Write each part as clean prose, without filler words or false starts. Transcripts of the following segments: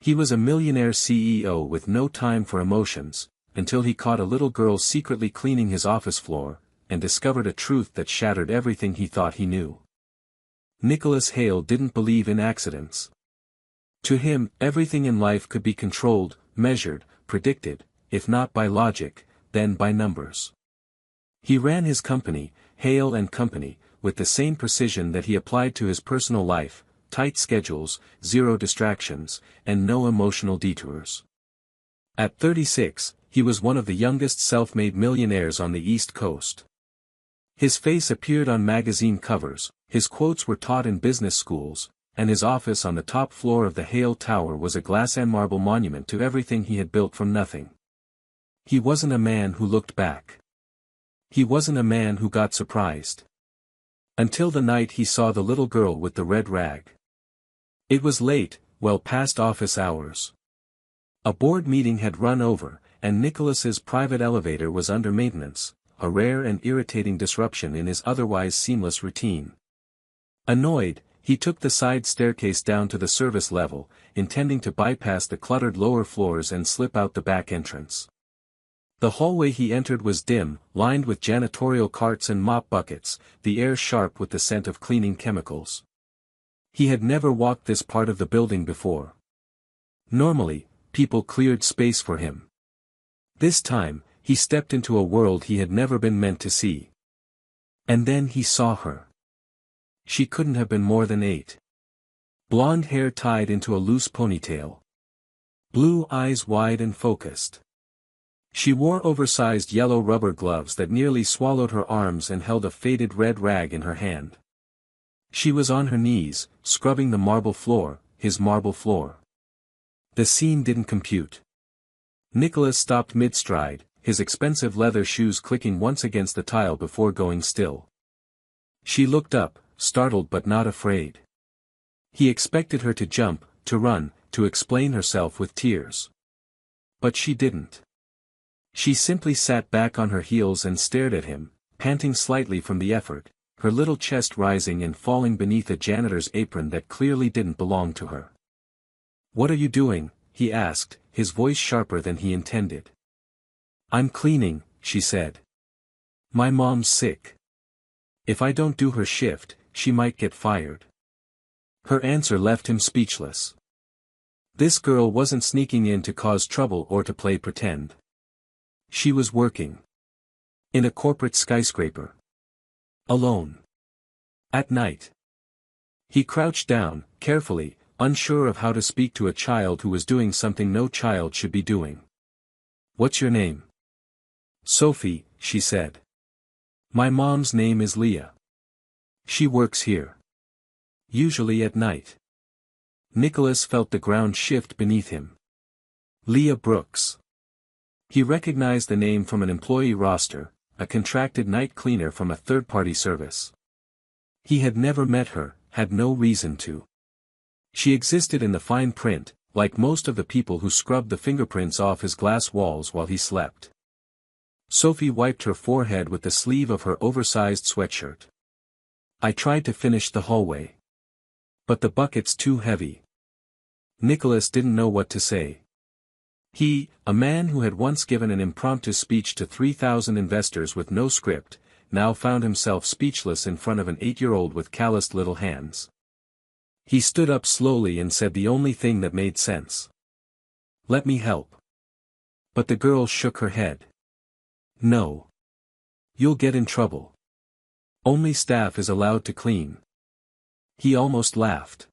He was a millionaire CEO with no time for emotions, until he caught a little girl secretly cleaning his office floor, and discovered a truth that shattered everything he thought he knew. Nicholas Hale didn't believe in accidents. To him, everything in life could be controlled, measured, predicted, if not by logic, then by numbers. He ran his company, Hale and Company, with the same precision that he applied to his personal life: tight schedules, zero distractions, and no emotional detours. At 36, he was one of the youngest self-made millionaires on the East Coast. His face appeared on magazine covers, his quotes were taught in business schools, and his office on the top floor of the Hale Tower was a glass and marble monument to everything he had built from nothing. He wasn't a man who looked back. He wasn't a man who got surprised. Until the night he saw the little girl with the red rag. It was late, well past office hours. A board meeting had run over, and Nicholas's private elevator was under maintenance, a rare and irritating disruption in his otherwise seamless routine. Annoyed, he took the side staircase down to the service level, intending to bypass the cluttered lower floors and slip out the back entrance. The hallway he entered was dim, lined with janitorial carts and mop buckets, the air sharp with the scent of cleaning chemicals. He had never walked this part of the building before. Normally, people cleared space for him. This time, he stepped into a world he had never been meant to see. And then he saw her. She couldn't have been more than 8. Blonde hair tied into a loose ponytail. Blue eyes wide and focused. She wore oversized yellow rubber gloves that nearly swallowed her arms and held a faded red rag in her hand. She was on her knees, scrubbing the marble floor, his marble floor. The scene didn't compute. Nicholas stopped mid-stride, his expensive leather shoes clicking once against the tile before going still. She looked up, startled but not afraid. He expected her to jump, to run, to explain herself with tears. But she didn't. She simply sat back on her heels and stared at him, panting slightly from the effort, her little chest rising and falling beneath a janitor's apron that clearly didn't belong to her. "What are you doing?" he asked, his voice sharper than he intended. "I'm cleaning," she said. "My mom's sick. If I don't do her shift, she might get fired." Her answer left him speechless. This girl wasn't sneaking in to cause trouble or to play pretend. She was working. In a corporate skyscraper. Alone. At night. He crouched down, carefully, unsure of how to speak to a child who was doing something no child should be doing. "What's your name?" "Sophie," she said. "My mom's name is Leah. She works here. Usually at night." Nicholas felt the ground shift beneath him. Leah Brooks. He recognized the name from an employee roster, a contracted night cleaner from a third-party service. He had never met her, had no reason to. She existed in the fine print, like most of the people who scrubbed the fingerprints off his glass walls while he slept. Sophie wiped her forehead with the sleeve of her oversized sweatshirt. "I tried to finish the hallway. But the bucket's too heavy." Nicholas didn't know what to say. He, a man who had once given an impromptu speech to 3,000 investors with no script, now found himself speechless in front of an 8-year-old with calloused little hands. He stood up slowly and said the only thing that made sense. "Let me help." But the girl shook her head. "No. You'll get in trouble. Only staff is allowed to clean." He almost laughed.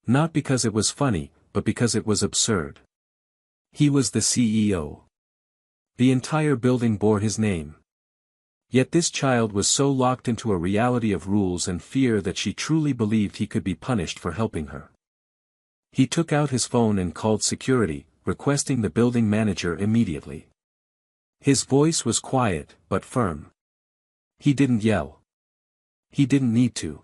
Not because it was funny, but because it was absurd. He was the CEO. The entire building bore his name. Yet this child was so locked into a reality of rules and fear that she truly believed he could be punished for helping her. He took out his phone and called security, requesting the building manager immediately. His voice was quiet, but firm. He didn't yell. He didn't need to.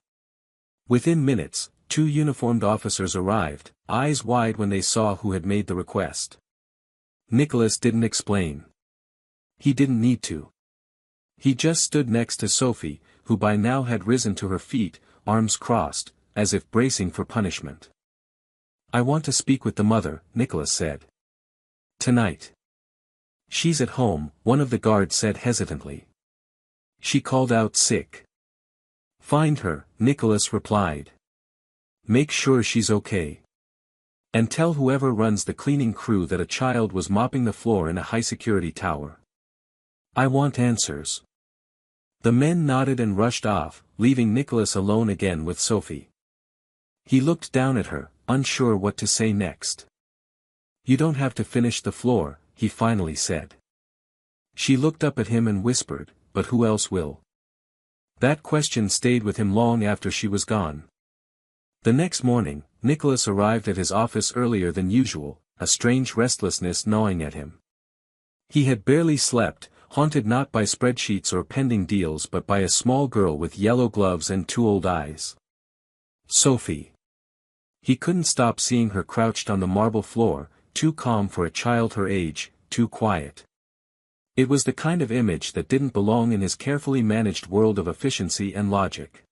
Within minutes, 2 uniformed officers arrived, eyes wide when they saw who had made the request. Nicholas didn't explain. He didn't need to. He just stood next to Sophie, who by now had risen to her feet, arms crossed, as if bracing for punishment. I want to speak with the mother, Nicholas said. Tonight. She's at home, one of the guards said hesitantly. She called out sick. Find her, Nicholas replied. Make sure she's okay. And tell whoever runs the cleaning crew that a child was mopping the floor in a high-security tower. I want answers. The men nodded and rushed off, leaving Nicholas alone again with Sophie. He looked down at her, unsure what to say next. You don't have to finish the floor, he finally said. She looked up at him and whispered, but who else will? That question stayed with him long after she was gone. The next morning, Nicholas arrived at his office earlier than usual, a strange restlessness gnawing at him. He had barely slept, haunted not by spreadsheets or pending deals but by a small girl with yellow gloves and two old eyes. Sophie. He couldn't stop seeing her crouched on the marble floor, too calm for a child her age, too quiet. It was the kind of image that didn't belong in his carefully managed world of efficiency and logic.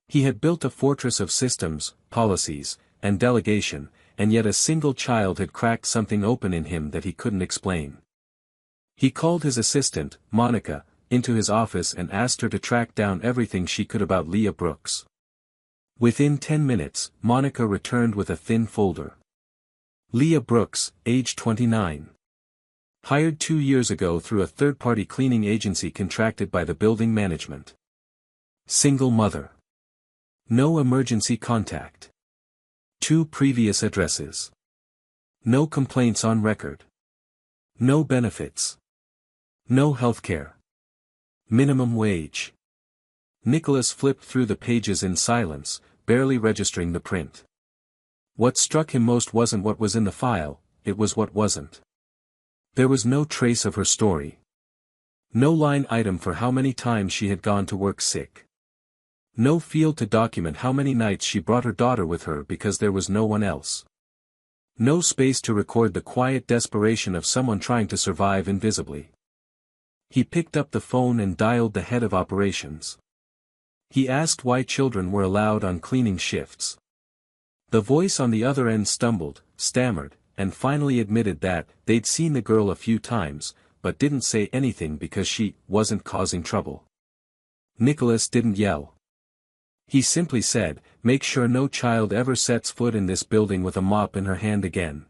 He had built a fortress of systems, policies, and delegation, and yet a single child had cracked something open in him that he couldn't explain. He called his assistant, Monica, into his office and asked her to track down everything she could about Leah Brooks. Within 10 minutes, Monica returned with a thin folder. Leah Brooks, age 29. Hired 2 years ago through a third-party cleaning agency contracted by the building management. Single mother. No emergency contact. 2 previous addresses. No complaints on record. No benefits. No healthcare. Minimum wage. Nicholas flipped through the pages in silence, barely registering the print. What struck him most wasn't what was in the file, it was what wasn't. There was no trace of her story. No line item for how many times she had gone to work sick. No field to document how many nights she brought her daughter with her because there was no one else. No space to record the quiet desperation of someone trying to survive invisibly. He picked up the phone and dialed the head of operations. He asked why children were allowed on cleaning shifts. The voice on the other end stumbled, stammered, and finally admitted that they'd seen the girl a few times, but didn't say anything because she wasn't causing trouble. Nicholas didn't yell. He simply said, make sure no child ever sets foot in this building with a mop in her hand again.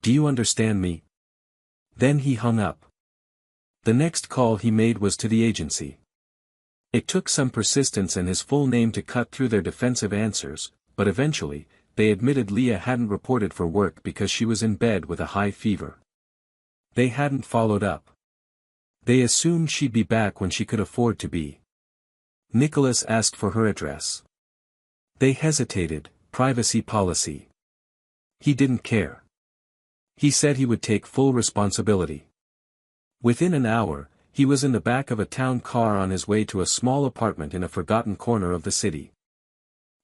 Do you understand me? Then he hung up. The next call he made was to the agency. It took some persistence and his full name to cut through their defensive answers, but eventually, they admitted Leah hadn't reported for work because she was in bed with a high fever. They hadn't followed up. They assumed she'd be back when she could afford to be. Nicholas asked for her address. They hesitated, privacy policy. He didn't care. He said he would take full responsibility. Within an hour, he was in the back of a town car on his way to a small apartment in a forgotten corner of the city.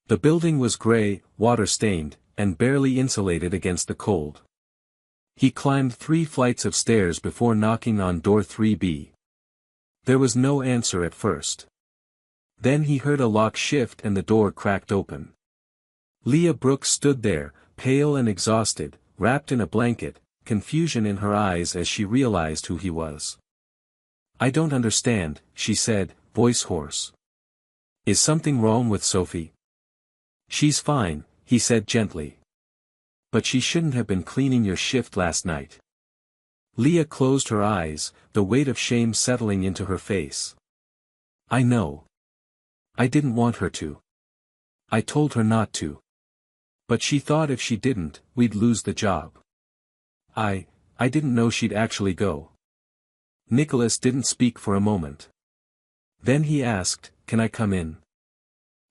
The building was gray, water-stained, and barely insulated against the cold. He climbed 3 flights of stairs before knocking on door 3B. There was no answer at first. Then he heard a lock shift and the door cracked open. Leah Brooks stood there, pale and exhausted, wrapped in a blanket, confusion in her eyes as she realized who he was. I don't understand, she said, voice hoarse. Is something wrong with Sophie? She's fine, he said gently. But she shouldn't have been cleaning your shift last night. Leah closed her eyes, the weight of shame settling into her face. I know. I didn't want her to. I told her not to. But she thought if she didn't, we'd lose the job. I didn't know she'd actually go. Nicholas didn't speak for a moment. Then he asked, can I come in?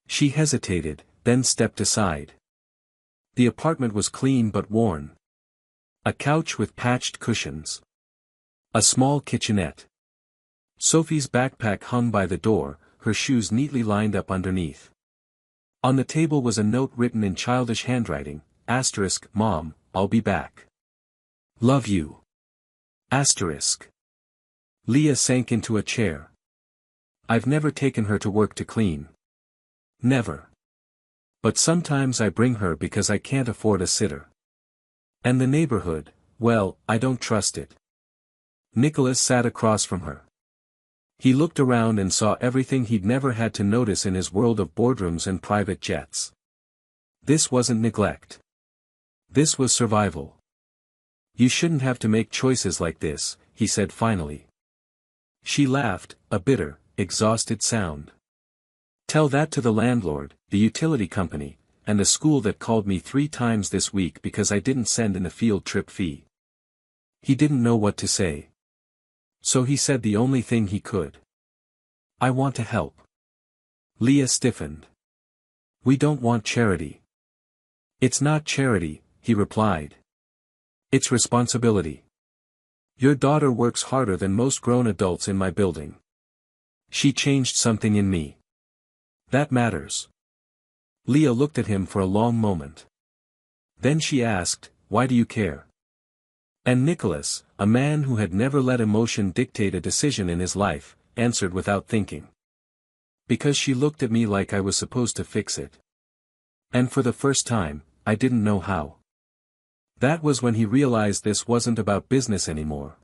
She hesitated, then stepped aside. The apartment was clean but worn. A couch with patched cushions. A small kitchenette. Sophie's backpack hung by the door, her shoes neatly lined up underneath. On the table was a note written in childish handwriting, *, Mom, I'll be back. Love you. *. Leah sank into a chair. I've never taken her to work to clean. Never. But sometimes I bring her because I can't afford a sitter. And the neighborhood, well, I don't trust it. Nicholas sat across from her. He looked around and saw everything he'd never had to notice in his world of boardrooms and private jets. This wasn't neglect. This was survival. You shouldn't have to make choices like this, he said finally. She laughed, a bitter, exhausted sound. Tell that to the landlord, the utility company, and the school that called me 3 times this week because I didn't send in a field trip fee. He didn't know what to say. So he said the only thing he could. I want to help. Leah stiffened. We don't want charity. It's not charity, he replied. It's responsibility. Your daughter works harder than most grown adults in my building. She changed something in me. That matters. Leah looked at him for a long moment. Then she asked, why do you care? And Nicholas, a man who had never let emotion dictate a decision in his life, answered without thinking. Because she looked at me like I was supposed to fix it. And for the first time, I didn't know how. That was when he realized this wasn't about business anymore.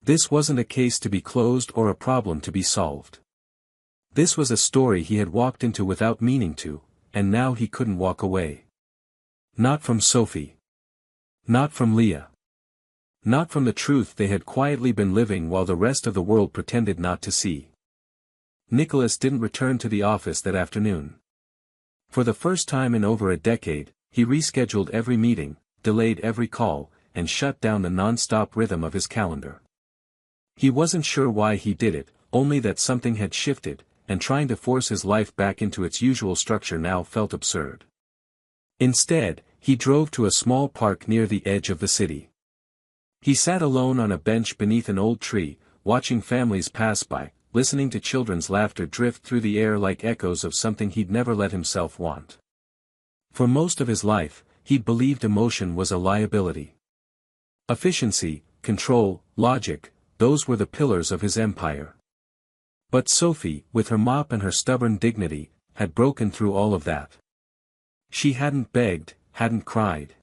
This wasn't a case to be closed or a problem to be solved. This was a story he had walked into without meaning to, and now he couldn't walk away. Not from Sophie. Not from Leah. Not from the truth they had quietly been living while the rest of the world pretended not to see. Nicholas didn't return to the office that afternoon. For the first time in over a decade, he rescheduled every meeting, delayed every call, and shut down the non-stop rhythm of his calendar. He wasn't sure why he did it, only that something had shifted, and trying to force his life back into its usual structure now felt absurd. Instead, he drove to a small park near the edge of the city. He sat alone on a bench beneath an old tree, watching families pass by, listening to children's laughter drift through the air like echoes of something he'd never let himself want. For most of his life, he'd believed emotion was a liability. Efficiency, control, logic, those were the pillars of his empire. But Sophie, with her mop and her stubborn dignity, had broken through all of that. She hadn't begged, hadn't cried.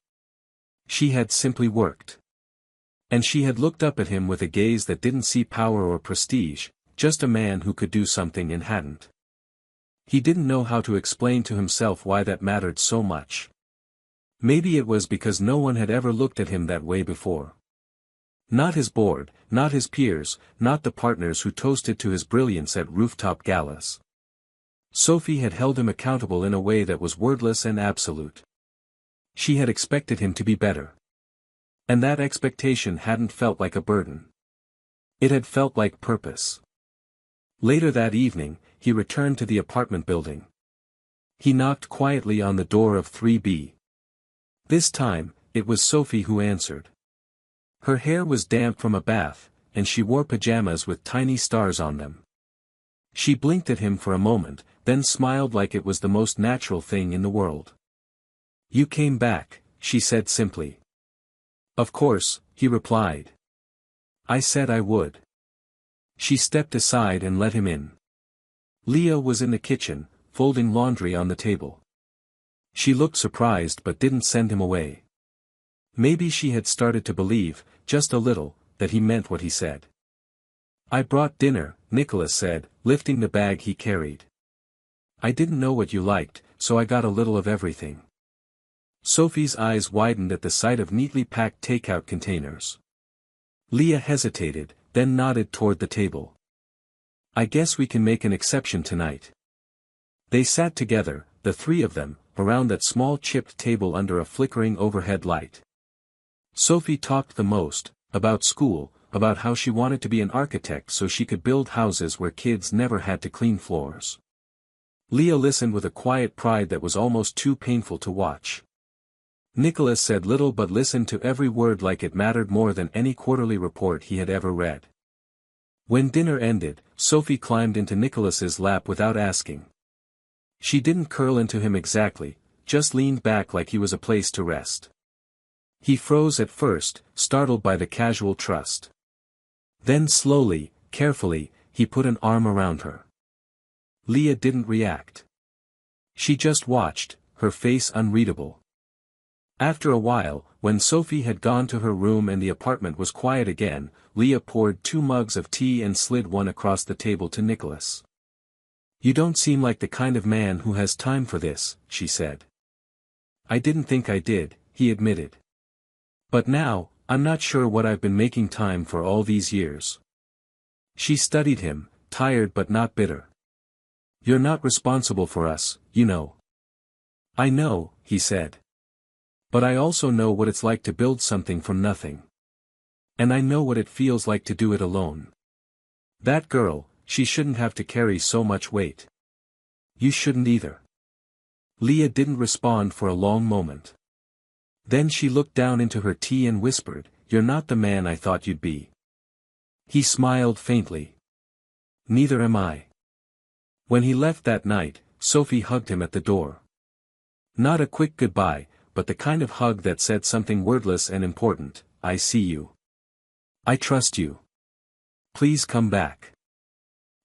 She had simply worked. And she had looked up at him with a gaze that didn't see power or prestige, just a man who could do something and hadn't. He didn't know how to explain to himself why that mattered so much. Maybe it was because no one had ever looked at him that way before. Not his board, not his peers, not the partners who toasted to his brilliance at rooftop galas. Sophie had held him accountable in a way that was wordless and absolute. She had expected him to be better. And that expectation hadn't felt like a burden. It had felt like purpose. Later that evening, he returned to the apartment building. He knocked quietly on the door of 3B. This time, it was Sophie who answered. Her hair was damp from a bath, and she wore pajamas with tiny stars on them. She blinked at him for a moment, then smiled like it was the most natural thing in the world. You came back, she said simply. Of course, he replied. I said I would. She stepped aside and let him in. Leah was in the kitchen, folding laundry on the table. She looked surprised but didn't send him away. Maybe she had started to believe, just a little, that he meant what he said. I brought dinner, Nicholas said, lifting the bag he carried. I didn't know what you liked, so I got a little of everything. Sophie's eyes widened at the sight of neatly packed takeout containers. Leah hesitated, then nodded toward the table. I guess we can make an exception tonight. They sat together, the 3 of them, around that small chipped table under a flickering overhead light. Sophie talked the most, about school, about how she wanted to be an architect so she could build houses where kids never had to clean floors. Leah listened with a quiet pride that was almost too painful to watch. Nicholas said little but listened to every word like it mattered more than any quarterly report he had ever read. When dinner ended, Sophie climbed into Nicholas's lap without asking. She didn't curl into him exactly, just leaned back like he was a place to rest. He froze at first, startled by the casual trust. Then slowly, carefully, he put an arm around her. Leah didn't react. She just watched, her face unreadable. After a while, when Sophie had gone to her room and the apartment was quiet again, Leah poured 2 mugs of tea and slid one across the table to Nicholas. "You don't seem like the kind of man who has time for this," she said. "I didn't think I did," he admitted. "But now, I'm not sure what I've been making time for all these years." She studied him, tired but not bitter. "You're not responsible for us, you know." "I know," he said. "But I also know what it's like to build something from nothing. And I know what it feels like to do it alone. That girl, she shouldn't have to carry so much weight. You shouldn't either." Leah didn't respond for a long moment. Then she looked down into her tea and whispered, "You're not the man I thought you'd be." He smiled faintly. "Neither am I." When he left that night, Sophie hugged him at the door. Not a quick goodbye, but the kind of hug that said something wordless and important: "I see you. I trust you. Please come back."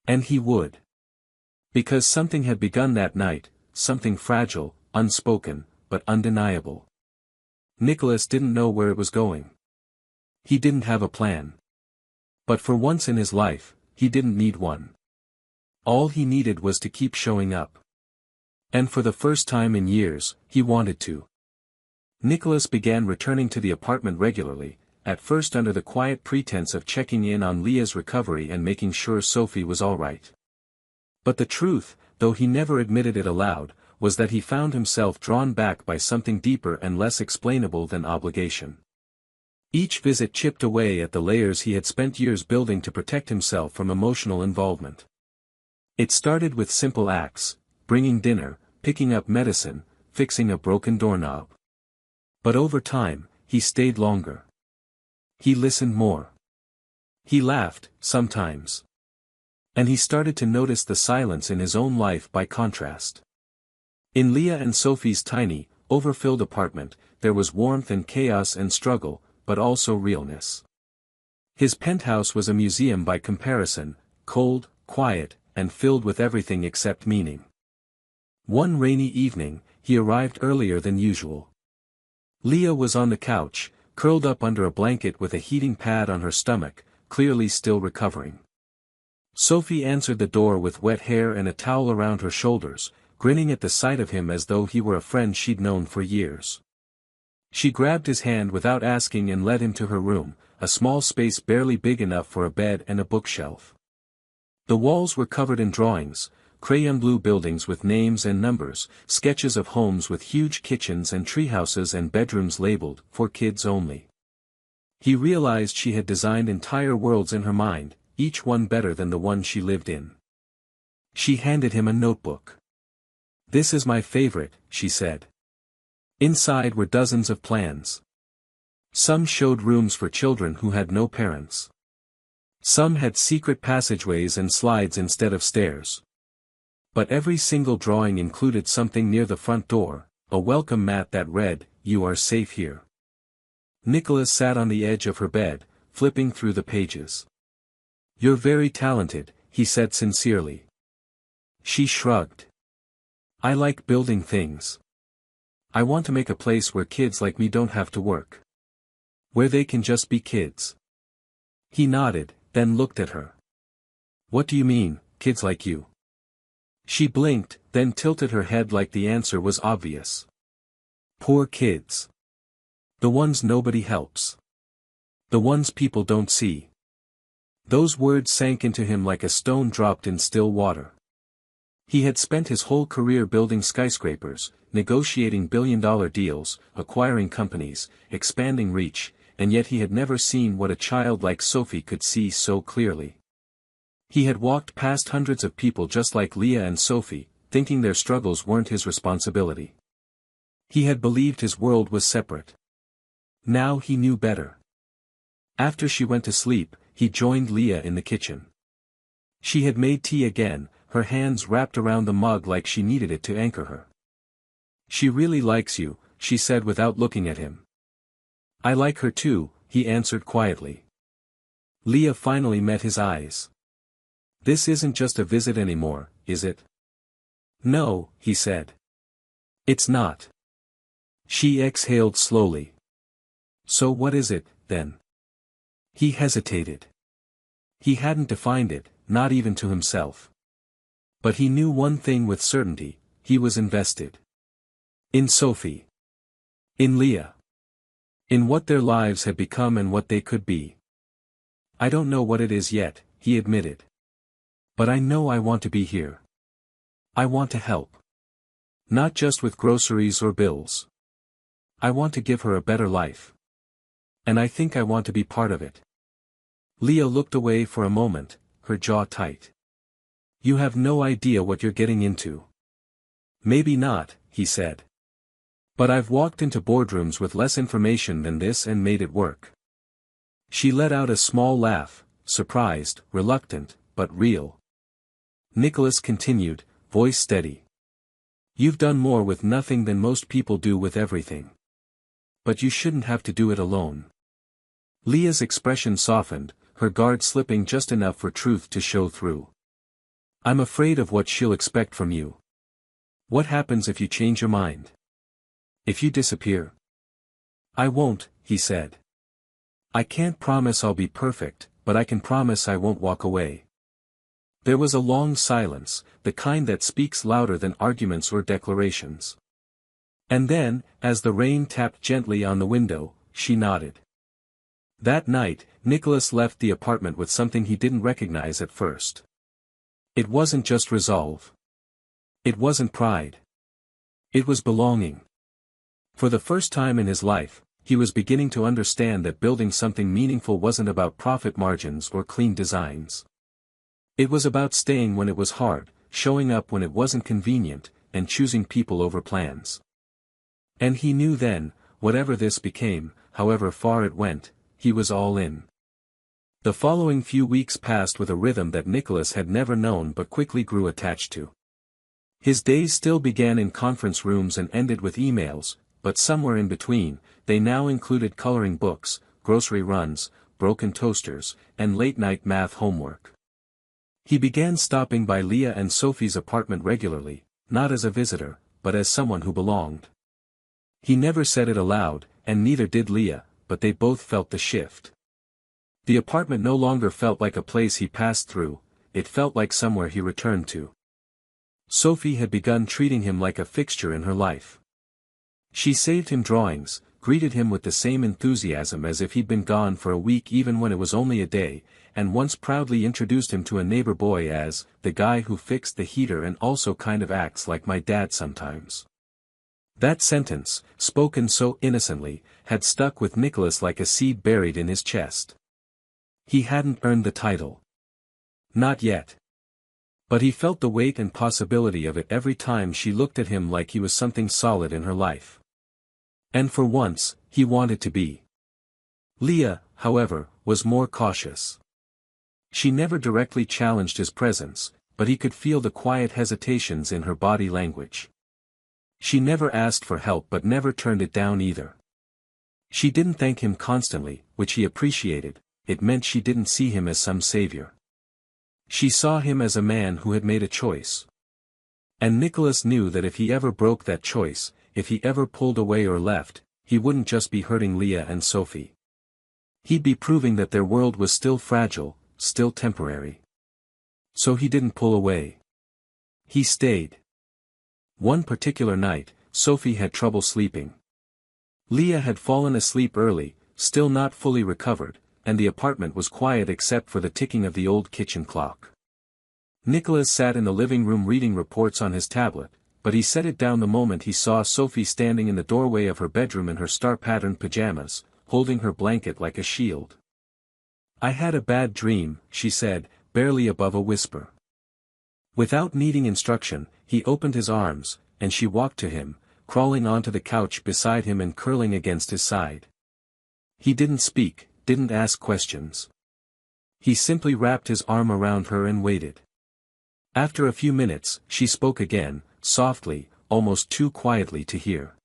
And he would. Because something had begun that night, something fragile, unspoken, but undeniable. Nicholas didn't know where it was going. He didn't have a plan. But for once in his life, he didn't need one. All he needed was to keep showing up. And for the first time in years, he wanted to. Nicholas began returning to the apartment regularly, at first under the quiet pretense of checking in on Leah's recovery and making sure Sophie was all right. But the truth, though he never admitted it aloud, was that he found himself drawn back by something deeper and less explainable than obligation. Each visit chipped away at the layers he had spent years building to protect himself from emotional involvement. It started with simple acts: bringing dinner, picking up medicine, fixing a broken doorknob. But over time, he stayed longer. He listened more. He laughed, sometimes. And he started to notice the silence in his own life by contrast. In Leah and Sophie's tiny, overfilled apartment, there was warmth and chaos and struggle, but also realness. His penthouse was a museum by comparison, cold, quiet, and filled with everything except meaning. One rainy evening, he arrived earlier than usual. Leah was on the couch, curled up under a blanket with a heating pad on her stomach, clearly still recovering. Sophie answered the door with wet hair and a towel around her shoulders, grinning at the sight of him as though he were a friend she'd known for years. She grabbed his hand without asking and led him to her room, a small space barely big enough for a bed and a bookshelf. The walls were covered in drawings, crayon blue buildings with names and numbers, sketches of homes with huge kitchens and treehouses and bedrooms labeled, "For kids only." He realized she had designed entire worlds in her mind, each one better than the one she lived in. She handed him a notebook. "This is my favorite," she said. Inside were dozens of plans. Some showed rooms for children who had no parents. Some had secret passageways and slides instead of stairs. But every single drawing included something near the front door, a welcome mat that read, "You are safe here." Nicholas sat on the edge of her bed, flipping through the pages. "You're very talented," he said sincerely. She shrugged. "I like building things. I want to make a place where kids like me don't have to work. Where they can just be kids." He nodded, then looked at her. "What do you mean, kids like you?" She blinked, then tilted her head like the answer was obvious. "Poor kids. The ones nobody helps. The ones people don't see." Those words sank into him like a stone dropped in still water. He had spent his whole career building skyscrapers, negotiating billion-dollar deals, acquiring companies, expanding reach, and yet he had never seen what a child like Sophie could see so clearly. He had walked past hundreds of people just like Leah and Sophie, thinking their struggles weren't his responsibility. He had believed his world was separate. Now he knew better. After she went to sleep, he joined Leah in the kitchen. She had made tea again, her hands wrapped around the mug like she needed it to anchor her. "She really likes you," she said without looking at him. "I like her too," he answered quietly. Leah finally met his eyes. "This isn't just a visit anymore, is it?" "No," he said. It's not. She exhaled slowly. So what is it, then? He hesitated. He hadn't defined it, not even to himself. But he knew one thing with certainty, he was invested. In Sophie. In Leah. In what their lives had become and what they could be. I don't know what it is yet, he admitted. But I know I want to be here. I want to help. Not just with groceries or bills. I want to give her a better life. And I think I want to be part of it. Leah looked away for a moment, her jaw tight. You have no idea what you're getting into. Maybe not, he said. But I've walked into boardrooms with less information than this and made it work. She let out a small laugh, surprised, reluctant, but real. Nicholas continued, voice steady. You've done more with nothing than most people do with everything. But you shouldn't have to do it alone. Leah's expression softened, her guard slipping just enough for truth to show through. I'm afraid of what she'll expect from you. What happens if you change your mind? If you disappear? I won't, he said. I can't promise I'll be perfect, but I can promise I won't walk away. There was a long silence, the kind that speaks louder than arguments or declarations. And then, as the rain tapped gently on the window, she nodded. That night, Nicholas left the apartment with something he didn't recognize at first. It wasn't just resolve. It wasn't pride. It was belonging. For the first time in his life, he was beginning to understand that building something meaningful wasn't about profit margins or clean designs. It was about staying when it was hard, showing up when it wasn't convenient, and choosing people over plans. And he knew then, whatever this became, however far it went, he was all in. The following few weeks passed with a rhythm that Nicholas had never known but quickly grew attached to. His days still began in conference rooms and ended with emails, but somewhere in between, they now included coloring books, grocery runs, broken toasters, and late-night math homework. He began stopping by Leah and Sophie's apartment regularly, not as a visitor, but as someone who belonged. He never said it aloud, and neither did Leah, but they both felt the shift. The apartment no longer felt like a place he passed through, it felt like somewhere he returned to. Sophie had begun treating him like a fixture in her life. She saved him drawings, greeted him with the same enthusiasm as if he'd been gone for a week even when it was only a day, and once proudly introduced him to a neighbor boy as, the guy who fixed the heater and also kind of acts like my dad sometimes. That sentence, spoken so innocently, had stuck with Nicholas like a seed buried in his chest. He hadn't earned the title. Not yet. But he felt the weight and possibility of it every time she looked at him like he was something solid in her life. And for once, he wanted to be. Leah, however, was more cautious. She never directly challenged his presence, but he could feel the quiet hesitations in her body language. She never asked for help but never turned it down either. She didn't thank him constantly, which he appreciated, it meant she didn't see him as some savior. She saw him as a man who had made a choice. And Nicholas knew that if he ever broke that choice, if he ever pulled away or left, he wouldn't just be hurting Leah and Sophie. He'd be proving that their world was still fragile, still temporary. So he didn't pull away. He stayed. One particular night, Sophie had trouble sleeping. Leah had fallen asleep early, still not fully recovered, and the apartment was quiet except for the ticking of the old kitchen clock. Nicholas sat in the living room reading reports on his tablet, but he set it down the moment he saw Sophie standing in the doorway of her bedroom in her star-patterned pajamas, holding her blanket like a shield. I had a bad dream, she said, barely above a whisper. Without needing instruction, he opened his arms, and she walked to him, crawling onto the couch beside him and curling against his side. He didn't speak, didn't ask questions. He simply wrapped his arm around her and waited. After a few minutes, she spoke again, softly, almost too quietly to hear.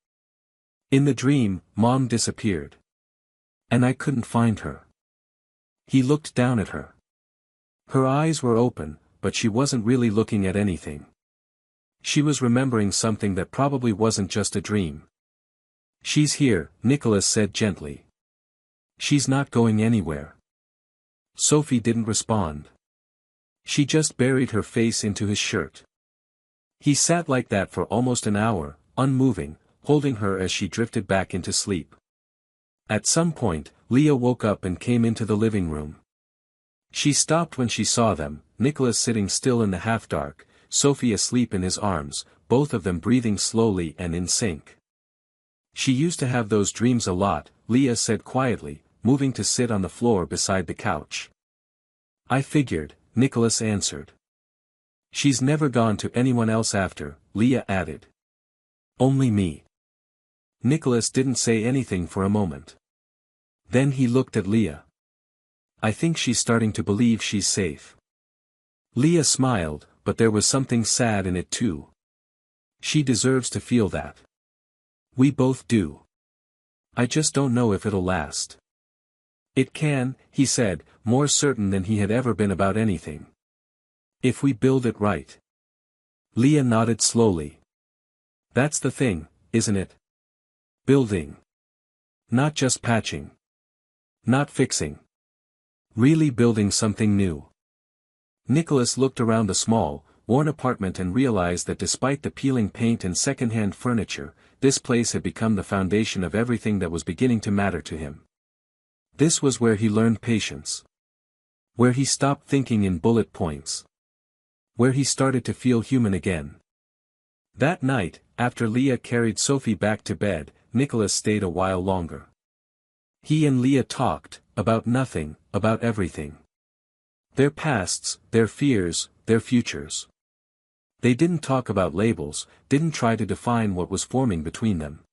In the dream, Mom disappeared. And I couldn't find her. He looked down at her. Her eyes were open, but she wasn't really looking at anything. She was remembering something that probably wasn't just a dream. "She's here," Nicholas said gently. "She's not going anywhere." Sophie didn't respond. She just buried her face into his shirt. He sat like that for almost an hour, unmoving, holding her as she drifted back into sleep. At some point, Leah woke up and came into the living room. She stopped when she saw them, Nicholas sitting still in the half-dark, Sophie asleep in his arms, both of them breathing slowly and in sync. "She used to have those dreams a lot," Leah said quietly, moving to sit on the floor beside the couch. "I figured," Nicholas answered. "She's never gone to anyone else after," Leah added. "Only me." Nicholas didn't say anything for a moment. Then he looked at Leah. "I think she's starting to believe she's safe." Leah smiled, but there was something sad in it too. "She deserves to feel that. We both do. I just don't know if it'll last." "It can," he said, more certain than he had ever been about anything. "If we build it right." Leah nodded slowly. "That's the thing, isn't it? Building. Not just patching. Not fixing. Really building something new." Nicholas looked around the small, worn apartment and realized that despite the peeling paint and second-hand furniture, this place had become the foundation of everything that was beginning to matter to him. This was where he learned patience. Where he stopped thinking in bullet points. Where he started to feel human again. That night, after Leah carried Sophie back to bed, Nicholas stayed a while longer. He and Leah talked, about nothing, about everything. Their pasts, their fears, their futures. They didn't talk about labels, didn't try to define what was forming between them.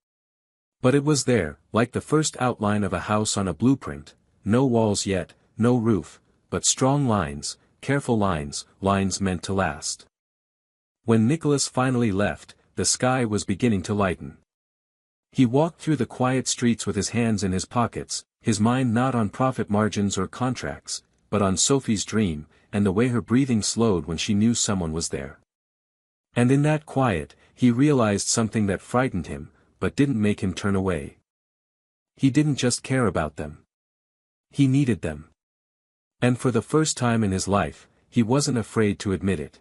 But it was there, like the first outline of a house on a blueprint, no walls yet, no roof, but strong lines, careful lines, lines meant to last. When Nicholas finally left, the sky was beginning to lighten. He walked through the quiet streets with his hands in his pockets, his mind not on profit margins or contracts, but on Sophie's dream, and the way her breathing slowed when she knew someone was there. And in that quiet, he realized something that frightened him, but didn't make him turn away. He didn't just care about them. He needed them. And for the first time in his life, he wasn't afraid to admit it.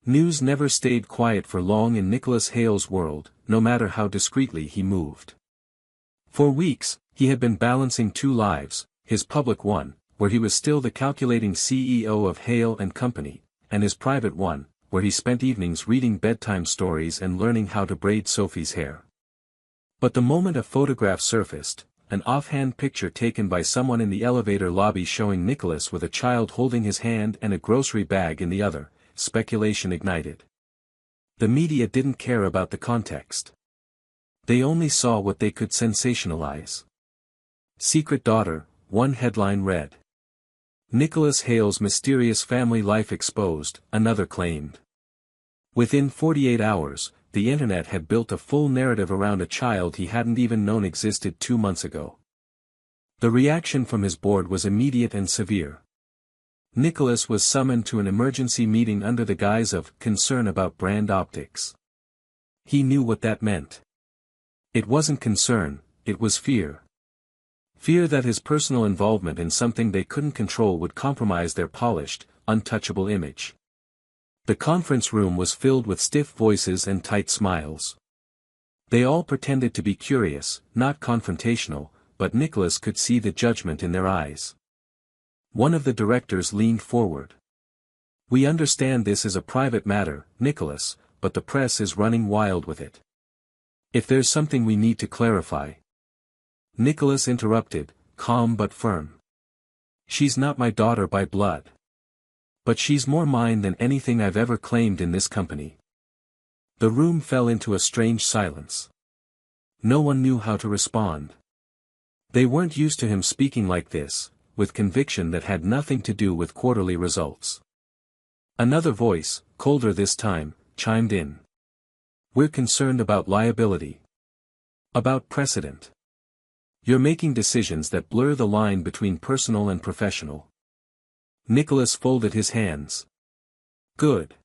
News never stayed quiet for long in Nicholas Hale's world, no matter how discreetly he moved. For weeks, he had been balancing two lives, his public one, where he was still the calculating CEO of Hale and Company, and his private one, where he spent evenings reading bedtime stories and learning how to braid Sophie's hair. But the moment a photograph surfaced, an offhand picture taken by someone in the elevator lobby showing Nicholas with a child holding his hand and a grocery bag in the other, speculation ignited. The media didn't care about the context. They only saw what they could sensationalize. "Secret daughter," one headline read. "Nicholas Hale's mysterious family life exposed," another claimed. Within 48 hours, the internet had built a full narrative around a child he hadn't even known existed 2 months ago. The reaction from his board was immediate and severe. Nicholas was summoned to an emergency meeting under the guise of concern about brand optics. He knew what that meant. It wasn't concern, it was fear. Fear that his personal involvement in something they couldn't control would compromise their polished, untouchable image. The conference room was filled with stiff voices and tight smiles. They all pretended to be curious, not confrontational, but Nicholas could see the judgment in their eyes. One of the directors leaned forward. "We understand this is a private matter, Nicholas, but the press is running wild with it. If there's something we need to clarify." Nicholas interrupted, calm but firm. "She's not my daughter by blood. But she's more mine than anything I've ever claimed in this company." The room fell into a strange silence. No one knew how to respond. They weren't used to him speaking like this, with conviction that had nothing to do with quarterly results. Another voice, colder this time, chimed in. "We're concerned about liability. About precedent. You're making decisions that blur the line between personal and professional." Nicholas folded his hands. "Good.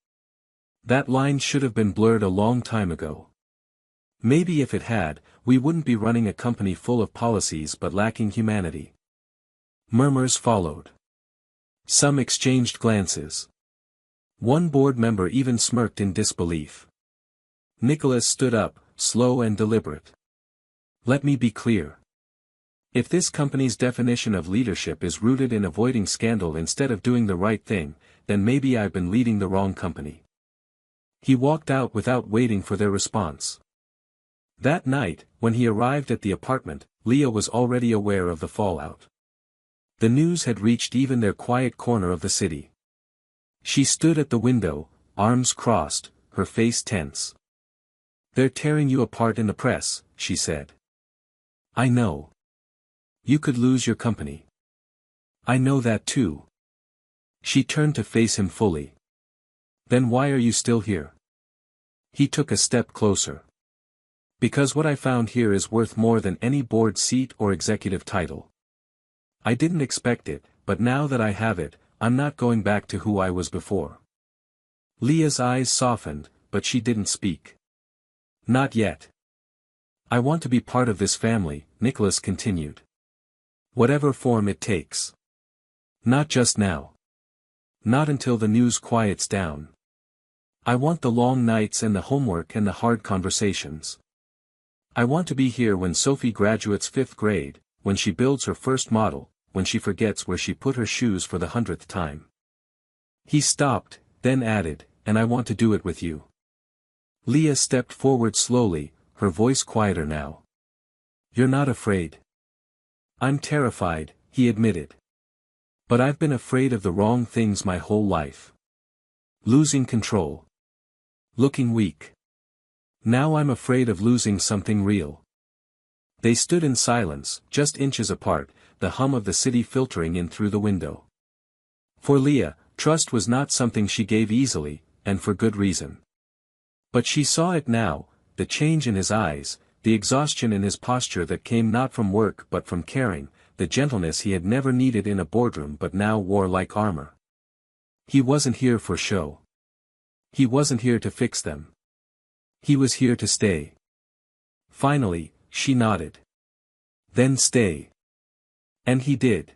That line should have been blurred a long time ago. Maybe if it had, we wouldn't be running a company full of policies but lacking humanity. Murmurs followed. Some exchanged glances. One board member even smirked in disbelief. Nicholas stood up, slow and deliberate. Let me be clear. If this company's definition of leadership is rooted in avoiding scandal instead of doing the right thing, then maybe I've been leading the wrong company. He walked out without waiting for their response. That night, when he arrived at the apartment, Leah was already aware of the fallout. The news had reached even their quiet corner of the city. She stood at the window, arms crossed, her face tense. They're tearing you apart in the press, she said. I know. You could lose your company. I know that too. She turned to face him fully. Then why are you still here? He took a step closer. Because what I found here is worth more than any board seat or executive title. I didn't expect it, but now that I have it, I'm not going back to who I was before. Leah's eyes softened, but she didn't speak. Not yet. I want to be part of this family, Nicholas continued. Whatever form it takes. Not just now. Not until the news quiets down. I want the long nights and the homework and the hard conversations. I want to be here when Sophie graduates 5th grade, when she builds her first model, when she forgets where she put her shoes for the 100th time. He stopped, then added, and I want to do it with you. Leah stepped forward slowly, her voice quieter now. You're not afraid. I'm terrified, he admitted. But I've been afraid of the wrong things my whole life. Losing control. Looking weak. Now I'm afraid of losing something real. They stood in silence, just inches apart, the hum of the city filtering in through the window. For Leah, trust was not something she gave easily, and for good reason. But she saw it now, the change in his eyes, the exhaustion in his posture that came not from work but from caring, the gentleness he had never needed in a boardroom but now wore like armor. He wasn't here for show. He wasn't here to fix them. He was here to stay. Finally, she nodded. Then stay. And he did.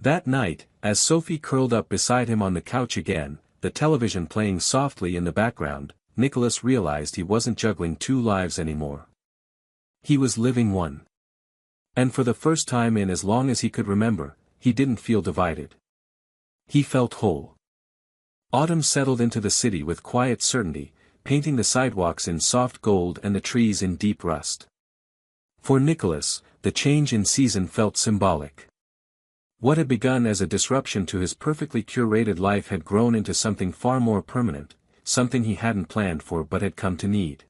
That night, as Sophie curled up beside him on the couch again, the television playing softly in the background, Nicholas realized he wasn't juggling 2 lives anymore. He was living one. And for the first time in as long as he could remember, he didn't feel divided. He felt whole. Autumn settled into the city with quiet certainty, painting the sidewalks in soft gold and the trees in deep rust. For Nicholas, the change in season felt symbolic. What had begun as a disruption to his perfectly curated life had grown into something far more permanent, something he hadn't planned for but had come to need.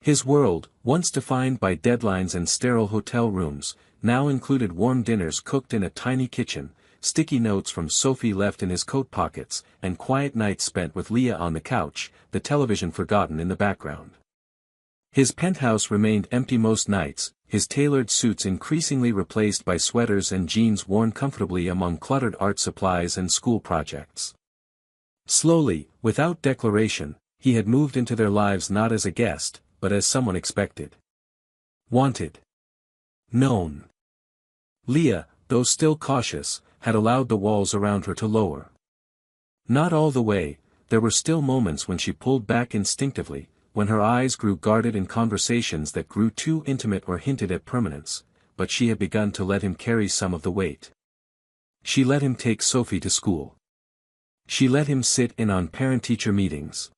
His world, once defined by deadlines and sterile hotel rooms, now included warm dinners cooked in a tiny kitchen, sticky notes from Sophie left in his coat pockets, and quiet nights spent with Leah on the couch, the television forgotten in the background. His penthouse remained empty most nights, his tailored suits increasingly replaced by sweaters and jeans worn comfortably among cluttered art supplies and school projects. Slowly, without declaration, he had moved into their lives not as a guest, but as someone expected. Wanted. Known. Leah, though still cautious, had allowed the walls around her to lower. Not all the way, there were still moments when she pulled back instinctively, when her eyes grew guarded in conversations that grew too intimate or hinted at permanence, but she had begun to let him carry some of the weight. She let him take Sophie to school. She let him sit in on parent-teacher meetings.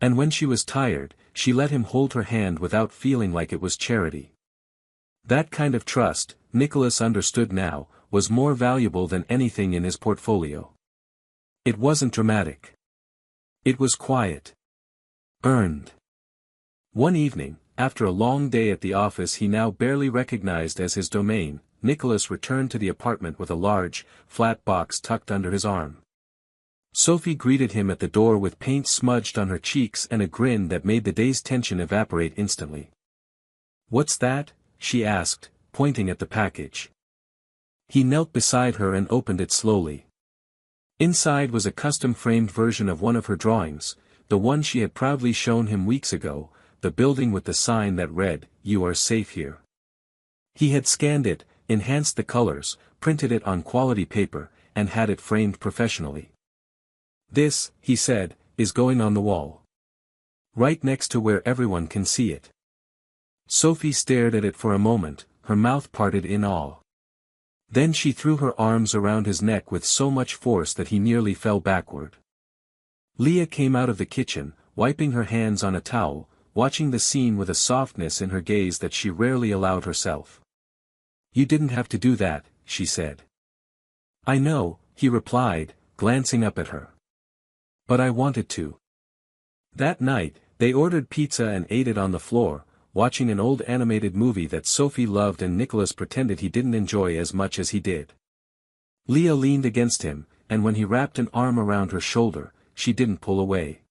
And when she was tired, she let him hold her hand without feeling like it was charity. That kind of trust, Nicholas understood now, was more valuable than anything in his portfolio. It wasn't dramatic. It was quiet. Earned. One evening, after a long day at the office he now barely recognized as his domain, Nicholas returned to the apartment with a large, flat box tucked under his arm. Sophie greeted him at the door with paint smudged on her cheeks and a grin that made the day's tension evaporate instantly. "What's that?" she asked, pointing at the package. He knelt beside her and opened it slowly. Inside was a custom-framed version of one of her drawings, the one she had proudly shown him weeks ago, the building with the sign that read, "You are safe here." He had scanned it, enhanced the colors, printed it on quality paper, and had it framed professionally. "This," he said, "is going on the wall. Right next to where everyone can see it." Sophie stared at it for a moment, her mouth parted in awe. Then she threw her arms around his neck with so much force that he nearly fell backward. Leah came out of the kitchen, wiping her hands on a towel, watching the scene with a softness in her gaze that she rarely allowed herself. "You didn't have to do that," she said. "I know," he replied, glancing up at her. "But I wanted to." That night, they ordered pizza and ate it on the floor, watching an old animated movie that Sophie loved and Nicholas pretended he didn't enjoy as much as he did. Leah leaned against him, and when he wrapped an arm around her shoulder, she didn't pull away.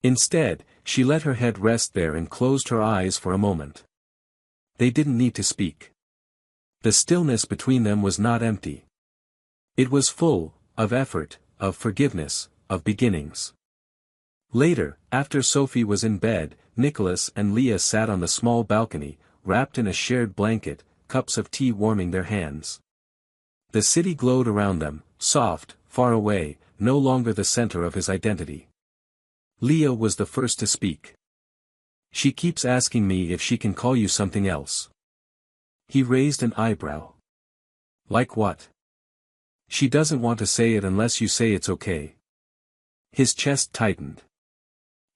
Instead, she let her head rest there and closed her eyes for a moment. They didn't need to speak. The stillness between them was not empty. It was full, of effort, of forgiveness, of beginnings. Later, after Sophie was in bed, Nicholas and Leah sat on the small balcony, wrapped in a shared blanket, cups of tea warming their hands. The city glowed around them, soft, far away, no longer the center of his identity. Leah was the first to speak. "She keeps asking me if she can call you something else." He raised an eyebrow. "Like what?" "She doesn't want to say it unless you say it's okay." His chest tightened.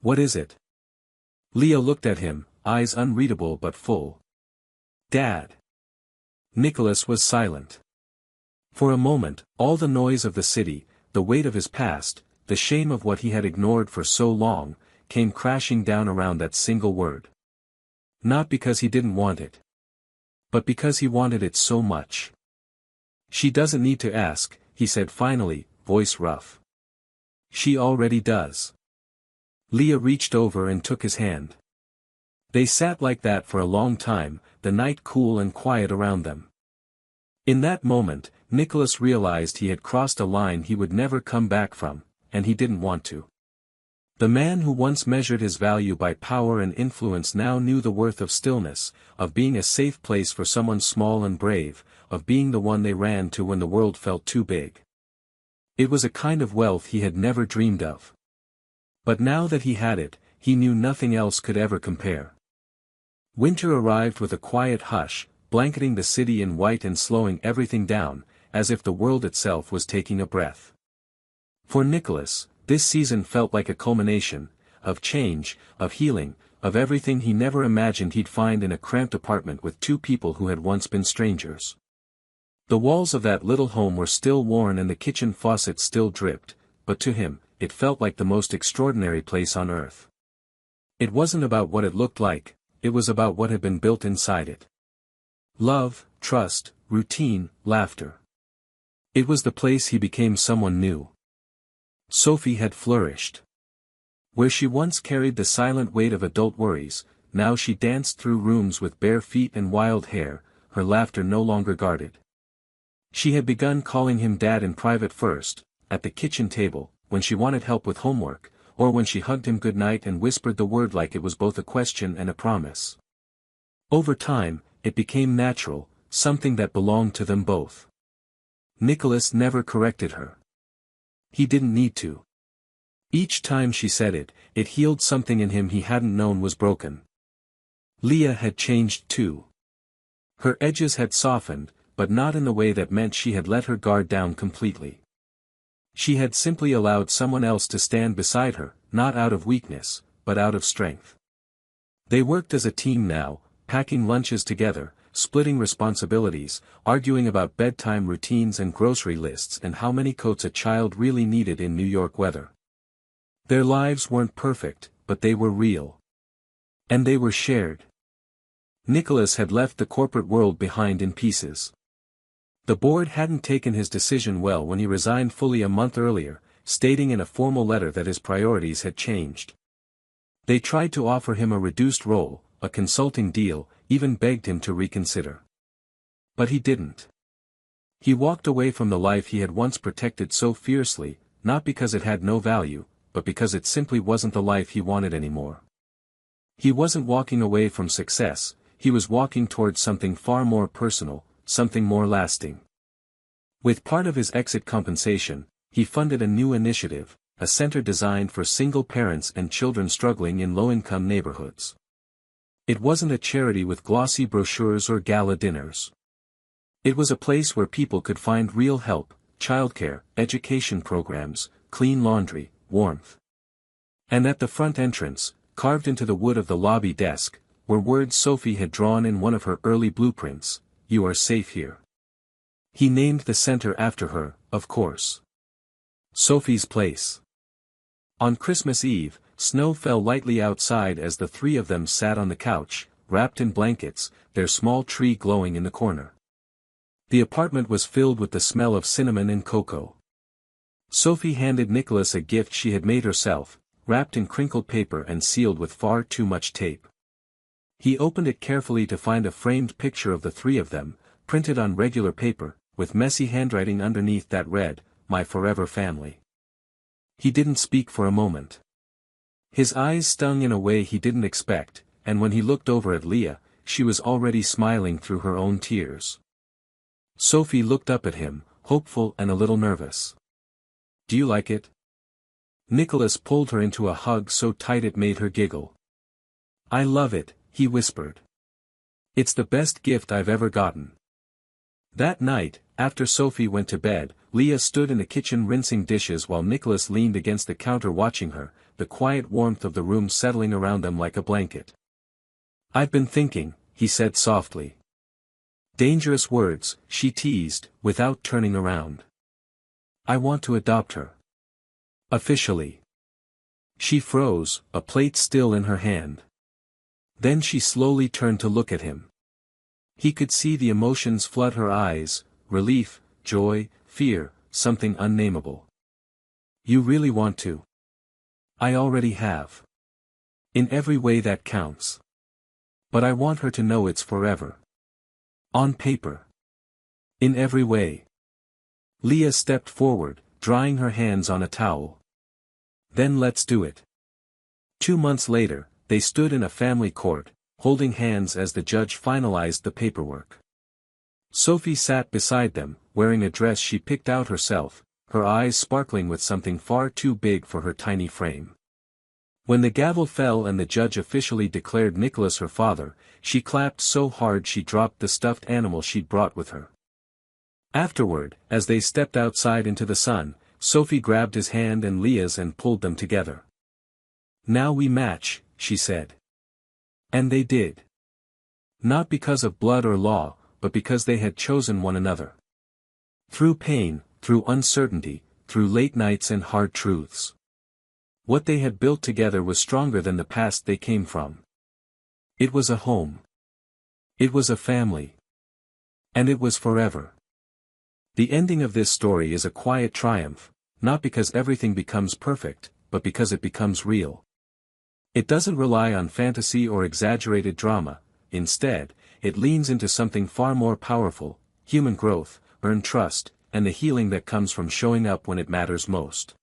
"What is it?" Leah looked at him, eyes unreadable but full. "Dad." Nicholas was silent. For a moment, all the noise of the city, the weight of his past, the shame of what he had ignored for so long, came crashing down around that single word. Not because he didn't want it, but because he wanted it so much. "She doesn't need to ask," he said finally, voice rough. "She already does." Leah reached over and took his hand. They sat like that for a long time, the night cool and quiet around them. In that moment, Nicholas realized he had crossed a line he would never come back from, and he didn't want to. The man who once measured his value by power and influence now knew the worth of stillness, of being a safe place for someone small and brave, of being the one they ran to when the world felt too big. It was a kind of wealth he had never dreamed of. But now that he had it, he knew nothing else could ever compare. Winter arrived with a quiet hush, blanketing the city in white and slowing everything down, as if the world itself was taking a breath. For Nicholas, this season felt like a culmination, of change, of healing, of everything he never imagined he'd find in a cramped apartment with two people who had once been strangers. The walls of that little home were still worn and the kitchen faucet still dripped, but to him, it felt like the most extraordinary place on earth. It wasn't about what it looked like, it was about what had been built inside it. Love, trust, routine, laughter. It was the place he became someone new. Sophie had flourished. Where she once carried the silent weight of adult worries, now she danced through rooms with bare feet and wild hair, her laughter no longer guarded. She had begun calling him Dad in private first, at the kitchen table, when she wanted help with homework, or when she hugged him goodnight and whispered the word like it was both a question and a promise. Over time, it became natural, something that belonged to them both. Nicholas never corrected her. He didn't need to. Each time she said it, it healed something in him he hadn't known was broken. Leah had changed too. Her edges had softened, but not in the way that meant she had let her guard down completely. She had simply allowed someone else to stand beside her, not out of weakness, but out of strength. They worked as a team now, packing lunches together, splitting responsibilities, arguing about bedtime routines and grocery lists and how many coats a child really needed in New York weather. Their lives weren't perfect, but they were real. And they were shared. Nicholas had left the corporate world behind in pieces. The board hadn't taken his decision well when he resigned fully a month earlier, stating in a formal letter that his priorities had changed. They tried to offer him a reduced role, a consulting deal, even begged him to reconsider. But he didn't. He walked away from the life he had once protected so fiercely, not because it had no value, but because it simply wasn't the life he wanted anymore. He wasn't walking away from success, he was walking towards something far more personal, something more lasting. With part of his exit compensation, he funded a new initiative, a center designed for single parents and children struggling in low-income neighborhoods. It wasn't a charity with glossy brochures or gala dinners. It was a place where people could find real help, childcare, education programs, clean laundry, warmth. And at the front entrance, carved into the wood of the lobby desk, were words Sophie had drawn in one of her early blueprints: "You are safe here." He named the center after her, of course. Sophie's Place. On Christmas Eve, snow fell lightly outside as the three of them sat on the couch, wrapped in blankets, their small tree glowing in the corner. The apartment was filled with the smell of cinnamon and cocoa. Sophie handed Nicholas a gift she had made herself, wrapped in crinkled paper and sealed with far too much tape. He opened it carefully to find a framed picture of the three of them, printed on regular paper, with messy handwriting underneath that read, "My forever family." He didn't speak for a moment. His eyes stung in a way he didn't expect, and when he looked over at Leah, she was already smiling through her own tears. Sophie looked up at him, hopeful and a little nervous. "Do you like it?" Nicholas pulled her into a hug so tight it made her giggle. "I love it," he whispered. "It's the best gift I've ever gotten." That night, after Sophie went to bed, Leah stood in the kitchen rinsing dishes while Nicholas leaned against the counter watching her, the quiet warmth of the room settling around them like a blanket. "I've been thinking," he said softly. Dangerous words, she teased, without turning around. "I want to adopt her. Officially." She froze, a plate still in her hand. Then she slowly turned to look at him. He could see the emotions flood her eyes: relief, joy, fear, something unnameable. "You really want to?" "I already have. In every way that counts. But I want her to know it's forever. On paper. In every way." Leah stepped forward, drying her hands on a towel. "Then let's do it." 2 months later, they stood in a family court, holding hands as the judge finalized the paperwork. Sophie sat beside them, wearing a dress she picked out herself, her eyes sparkling with something far too big for her tiny frame. When the gavel fell and the judge officially declared Nicholas her father, she clapped so hard she dropped the stuffed animal she'd brought with her. Afterward, as they stepped outside into the sun, Sophie grabbed his hand and Leah's and pulled them together. "Now we match," she said. And they did. Not because of blood or law, but because they had chosen one another. Through pain, through uncertainty, through late nights and hard truths. What they had built together was stronger than the past they came from. It was a home. It was a family. And it was forever. The ending of this story is a quiet triumph, not because everything becomes perfect, but because it becomes real. It doesn't rely on fantasy or exaggerated drama, instead, it leans into something far more powerful: human growth, earned trust, and the healing that comes from showing up when it matters most.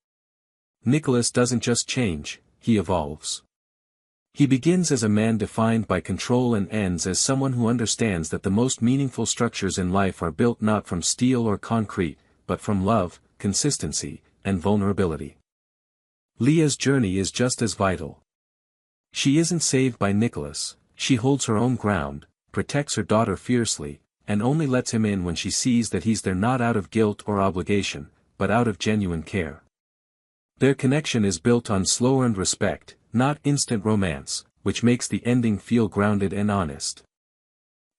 Nicholas doesn't just change, he evolves. He begins as a man defined by control and ends as someone who understands that the most meaningful structures in life are built not from steel or concrete, but from love, consistency, and vulnerability. Leah's journey is just as vital. She isn't saved by Nicholas, she holds her own ground, protects her daughter fiercely, and only lets him in when she sees that he's there not out of guilt or obligation, but out of genuine care. Their connection is built on slow-earned respect, not instant romance, which makes the ending feel grounded and honest.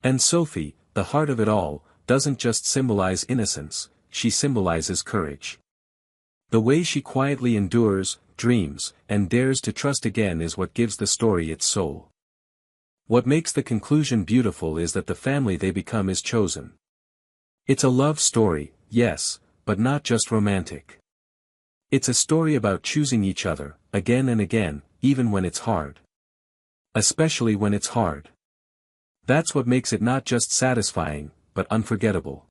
And Sophie, the heart of it all, doesn't just symbolize innocence, she symbolizes courage. The way she quietly endures, dreams, and dares to trust again is what gives the story its soul. What makes the conclusion beautiful is that the family they become is chosen. It's a love story, yes, but not just romantic. It's a story about choosing each other, again and again, even when it's hard. Especially when it's hard. That's what makes it not just satisfying, but unforgettable.